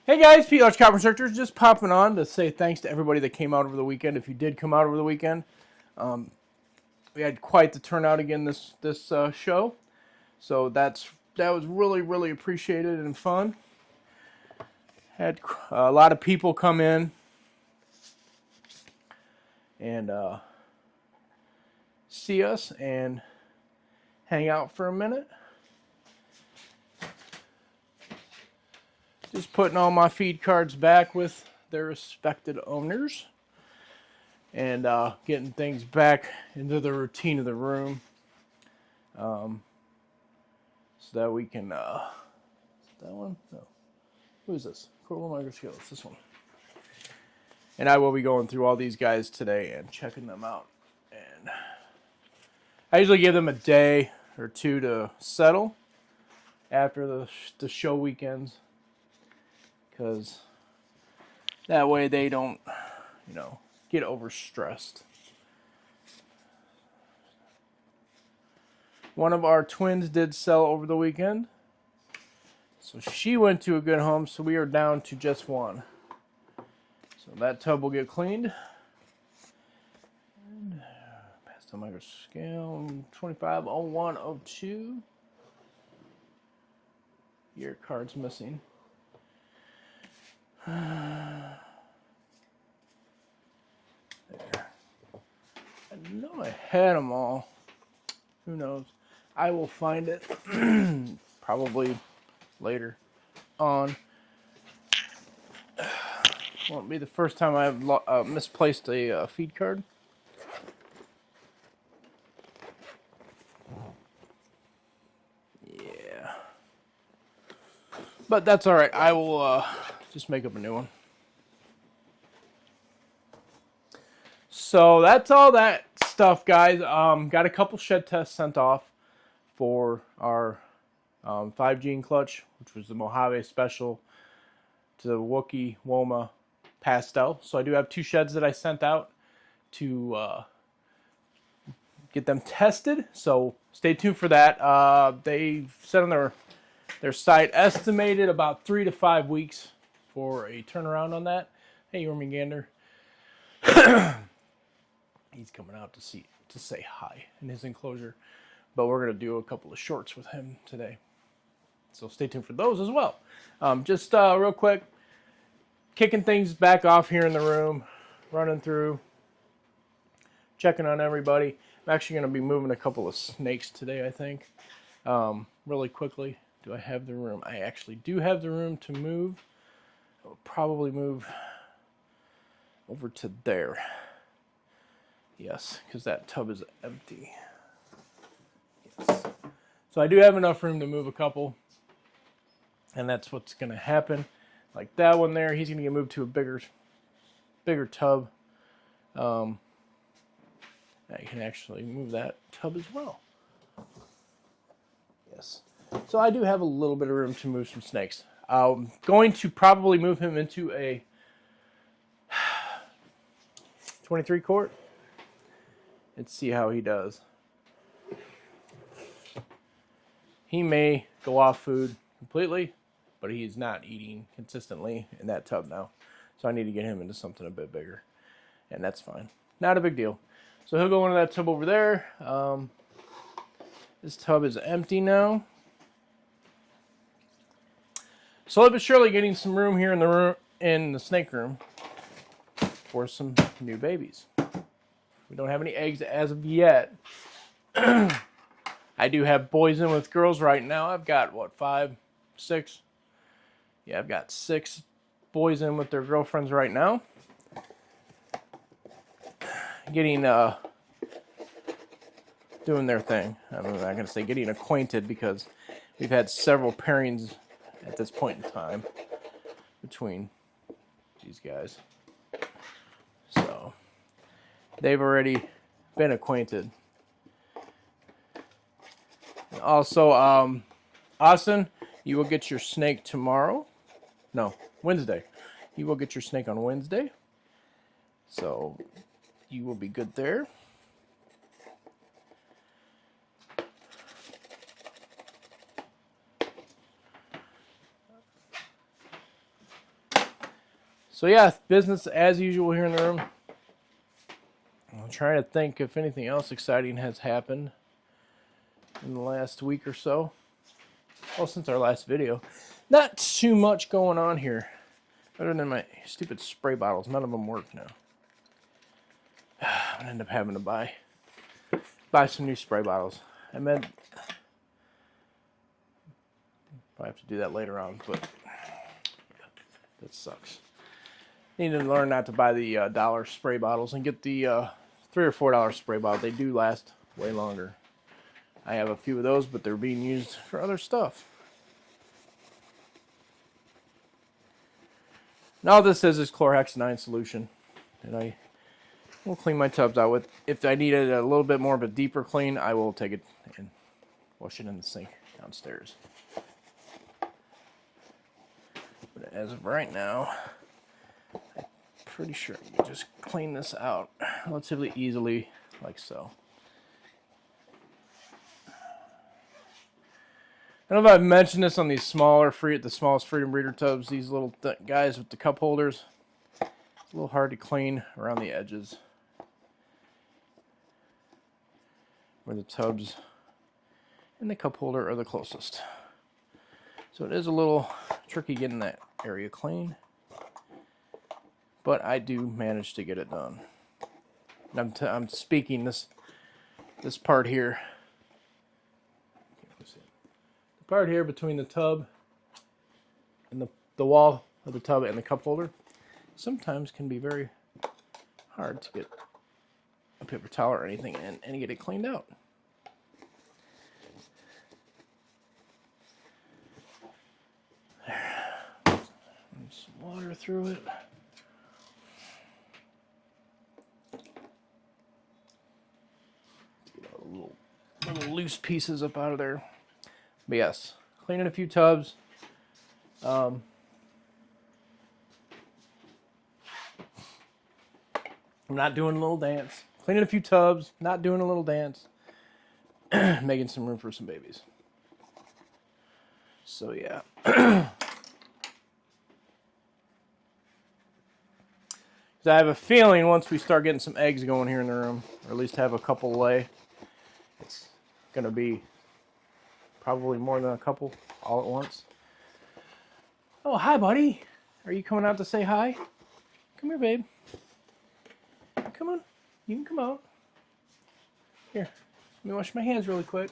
Hey guys, Pete Large Copper Researchers, just popping on to say thanks to everybody that came out over the weekend. If you did come out over the weekend, we had quite the turnout again this show, so that was really appreciated and fun. Had a lot of people come in and see us and hang out for a minute. Just putting all my feed cards back with their respected owners and getting things back into the routine of the room, so that we can that one? No. Who is this? Coral Microscope. It's this one. And I will be going through all these guys today and checking them out. And I usually give them a day or two to settle after the show weekends, because that way they don't, get overstressed. One of our twins did sell over the weekend, so she went to a good home, so we are down to just one. So that tub will get cleaned. And pastel micro scale 250102. Your card's missing. There. I know I had them all. Who knows? I will find it probably later on. Won't be the first time I've misplaced a feed card. Yeah. But that's alright. I will just make up a new one. So that's all that stuff, guys. Got a couple shed tests sent off for our 5-gene clutch, which was the Mojave Special to the Wookiee Woma Pastel. So I do have 2 sheds that I sent out to get them tested. So stay tuned for that. They said on their site estimated about 3 to 5 weeks for a turnaround on that. Hey, Jormungandr. He's coming out to say hi in his enclosure, but we're going to do a couple of shorts with him today. So stay tuned for those as well. Just real quick, kicking things back off here in the room, running through, checking on everybody. I'm actually going to be moving a couple of snakes today, I think. Really quickly, do I have the room? I actually do have the room to move. I'll probably move over to there. Yes, because that tub is empty. Yes. So I do have enough room to move a couple. And that's what's going to happen. Like that one there, he's going to get moved to a bigger tub. I can actually move that tub as well. Yes. So I do have a little bit of room to move some snakes. I'm going to probably move him into a 23 quart. Let's see how he does. He may go off food completely, but he's not eating consistently in that tub now. So I need to get him into something a bit bigger. And that's fine. Not a big deal. So he'll go into that tub over there. This tub is empty now. Slowly but surely getting some room here in the snake room for some new babies. We don't have any eggs as of yet. I do have boys in with girls right now. I've got, 5, 6? Yeah, I've got 6 boys in with their girlfriends right now. Getting, doing their thing. I'm not going to say getting acquainted, because we've had several pairings at this point in time between these guys. So they've already been acquainted. Also, Austin, you will get your snake tomorrow. No, Wednesday. You will get your snake on Wednesday. So you will be good there. So yeah, business as usual here in the room. I'm trying to think if anything else exciting has happened in the last week or so. Well, since our last video. Not too much going on here. Other than my stupid spray bottles. None of them work now. I'm going to end up having to buy some new spray bottles. I meant I have to do that later on, but that sucks. Need to learn not to buy the dollar spray bottles and get the $3 or $4 spray bottle. They do last way longer. I have a few of those, but they're being used for other stuff. Now this is chlorhexidine solution, and I will clean my tubs out with. If I needed a little bit more of a deeper clean, I will take it and wash it in the sink downstairs. But as of right now, I'm pretty sure you can just clean this out relatively easily, like so. I don't know if I've mentioned this on these smaller the smallest Freedom Breeder tubs. These little guys with the cup holders, it's a little hard to clean around the edges where the tubs and the cup holder are the closest. So it is a little tricky getting that area clean, but I do manage to get it done. And I'm speaking this part here. The part here between the tub and the wall of the tub and the cup holder sometimes can be very hard to get a paper towel or anything in and get it cleaned out. Some water through it. Get all the little loose pieces up out of there. But yes, cleaning a few tubs. I'm not doing a little dance. Cleaning a few tubs, not doing a little dance. Making some room for some babies. So yeah. I have a feeling once we start getting some eggs going here in the room, or at least have a couple lay, it's going to be probably more than a couple all at once. Oh, hi, buddy. Are you coming out to say hi? Come here, babe. Come on. You can come out. Here. Let me wash my hands really quick.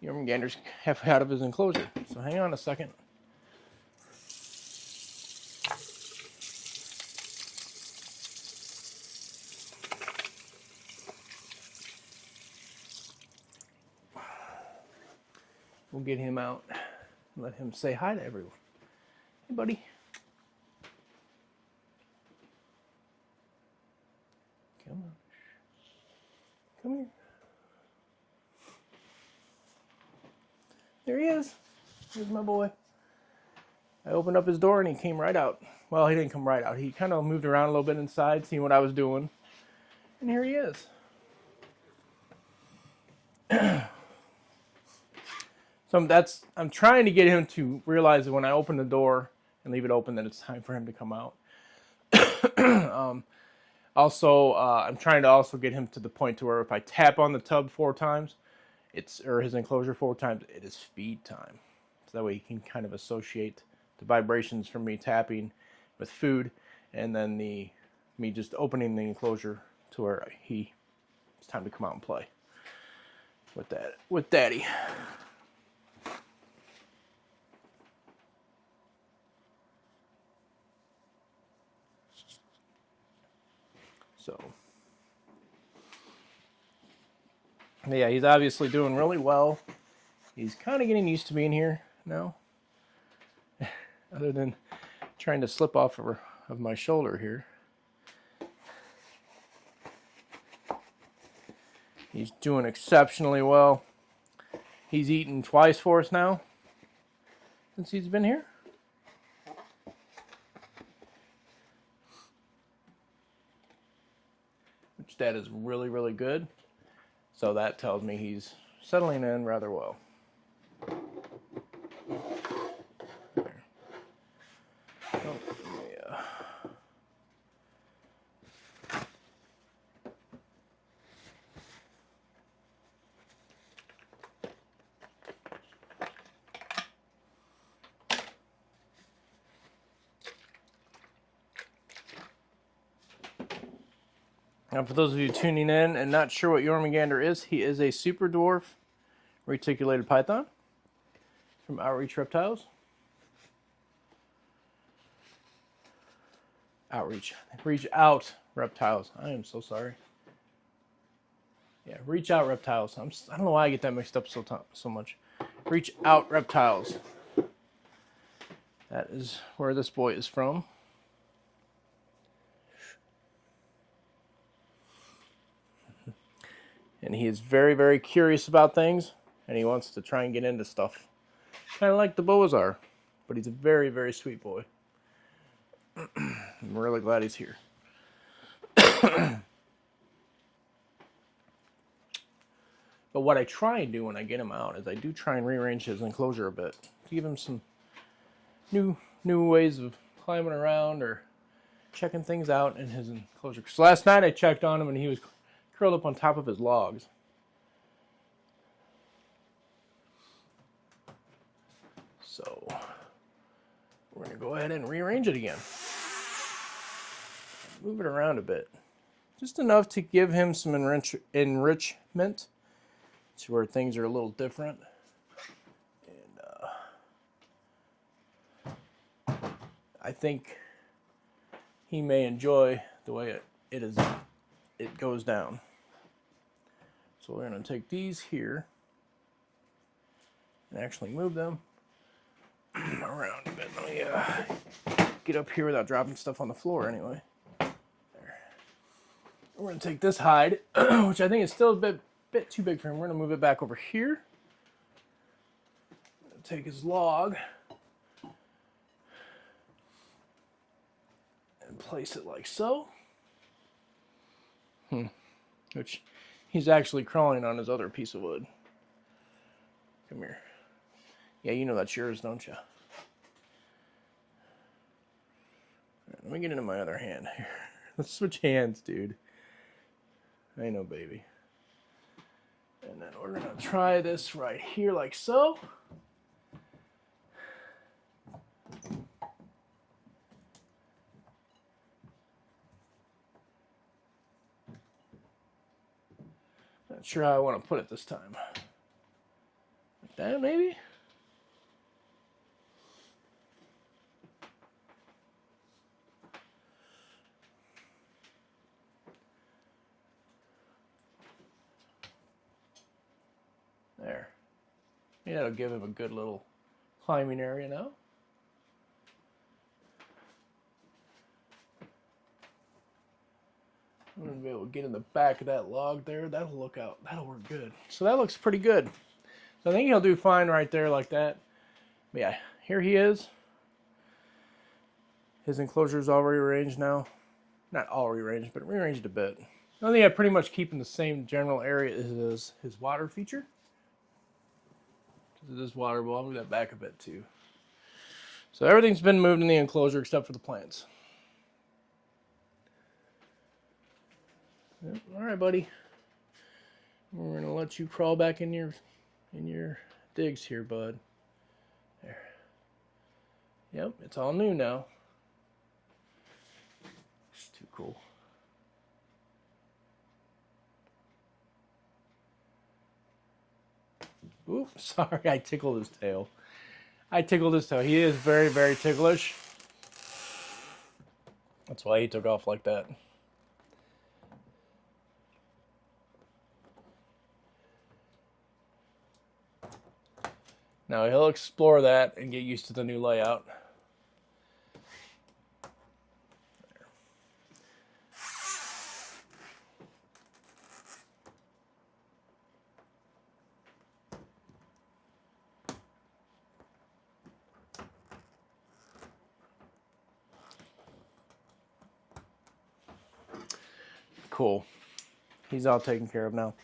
Jormungandr's halfway out of his enclosure, so hang on a second. We'll get him out and let him say hi to everyone. Hey, buddy. Come on. Come here. There he is. Here's my boy. I opened up his door and he came right out. Well, he didn't come right out. He kind of moved around a little bit inside, seeing what I was doing. And here he is. So I'm trying to get him to realize that when I open the door and leave it open, that it's time for him to come out. Also, I'm trying to also get him to the point to where if I tap on the tub 4 times, or his enclosure 4 times, it is feed time. So that way he can kind of associate the vibrations from me tapping with food, and then me just opening the enclosure to where it's time to come out and play with Daddy. So, yeah, he's obviously doing really well. He's kind of getting used to being here now. Other than trying to slip off of my shoulder here. He's doing exceptionally well. He's eaten twice for us now since he's been here. Which that is really, really good. So that tells me he's settling in rather well. There. Oh, Now, for those of you tuning in and not sure what Jormungandr is, he is a super dwarf reticulated python from Outreach Reptiles. Reach Out Reptiles. I am so sorry. Yeah, Reach Out Reptiles. I don't know why I get that mixed up so much. Reach Out Reptiles. That is where this boy is from. And he is very, very curious about things, and he wants to try and get into stuff. Kind of like the boas are, but he's a very, very sweet boy. I'm really glad he's here. But what I try and do when I get him out is I do try and rearrange his enclosure a bit to give him some new ways of climbing around or checking things out in his enclosure. So last night I checked on him and he was curled up on top of his logs. So we're going to go ahead and rearrange it again. Move it around a bit. Just enough to give him some enrichment to where things are a little different. And I think he may enjoy the way it goes down. So we're going to take these here and actually move them around a bit. Let me get up here without dropping stuff on the floor anyway. There. We're going to take this hide, which I think is still a bit too big for him. We're going to move it back over here. Take his log and place it like so. Which he's actually crawling on his other piece of wood. Come here. Yeah, you know that's yours, don't you? Right, let me get into my other hand here. Let's switch hands, dude. I know, baby. And then we're going to try this right here like so. Not sure how I want to put it this time. Like that, maybe? There. Maybe that'll give him a good little climbing area now. I'm going to be able to get in the back of that log there. That'll work good. So that looks pretty good. So I think he'll do fine right there like that. But yeah, here he is. His enclosure is all rearranged now. Not all rearranged, but rearranged a bit. I think I pretty much keep in the same general area as his water feature. This water bowl, I'll move that back a bit too. So everything's been moved in the enclosure except for the plants. Yep. All right, buddy. We're gonna let you crawl back in your digs here, bud. There. Yep, it's all new now. It's too cool. Oops, sorry, I tickled his tail. He is very, very ticklish. That's why he took off like that. Now he'll explore that and get used to the new layout. Cool. He's all taken care of now.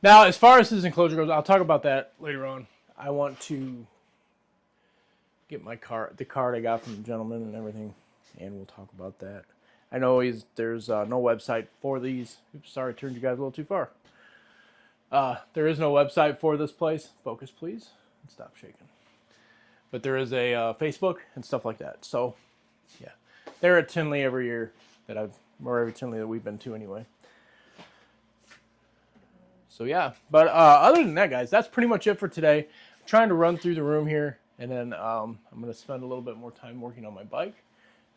Now, as far as his enclosure goes, I'll talk about that later on. I want to get my card, the card I got from the gentleman and everything, and we'll talk about that. I know there's no website for these. Oops, sorry, I turned you guys a little too far. There is no website for this place. Focus, please. Stop shaking. But there is a Facebook and stuff like that. So, yeah. They're at Tinley every year every Tinley that we've been to anyway. So yeah, but other than that, guys, that's pretty much it for today. I'm trying to run through the room here, and then I'm going to spend a little bit more time working on my bike.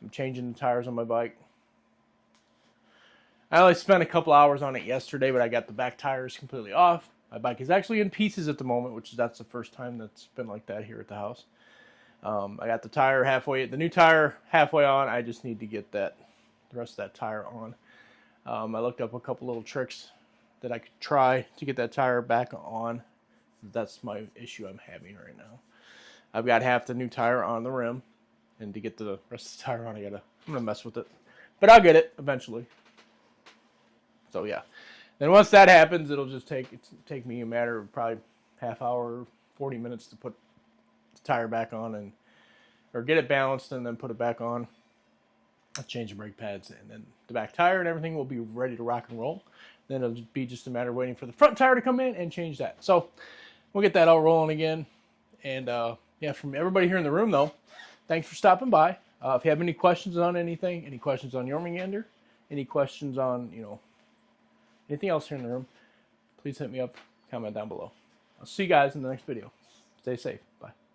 I'm changing the tires on my bike. I only spent a couple hours on it yesterday, but I got the back tires completely off. My bike is actually in pieces at the moment, that's the first time that's been like that here at the house. I got the new tire halfway on. I just need to get the rest of that tire on. I looked up a couple little tricks that I could try to get that tire back on. That's my issue I'm having right now. I've got half the new tire on the rim, and to get the rest of the tire on, I'm gonna mess with it, but I'll get it eventually. So yeah, then once that happens, it'll just take me a matter of probably half hour, 40 minutes to put the tire back on or get it balanced and then put it back on. I'll change the brake pads, and then the back tire and everything will be ready to rock and roll. Then it'll be just a matter of waiting for the front tire to come in and change that. So we'll get that all rolling again. And yeah, from everybody here in the room, though, thanks for stopping by. If you have any questions on anything, any questions on Jormungandr, any questions on, anything else here in the room, please hit me up, comment down below. I'll see you guys in the next video. Stay safe. Bye.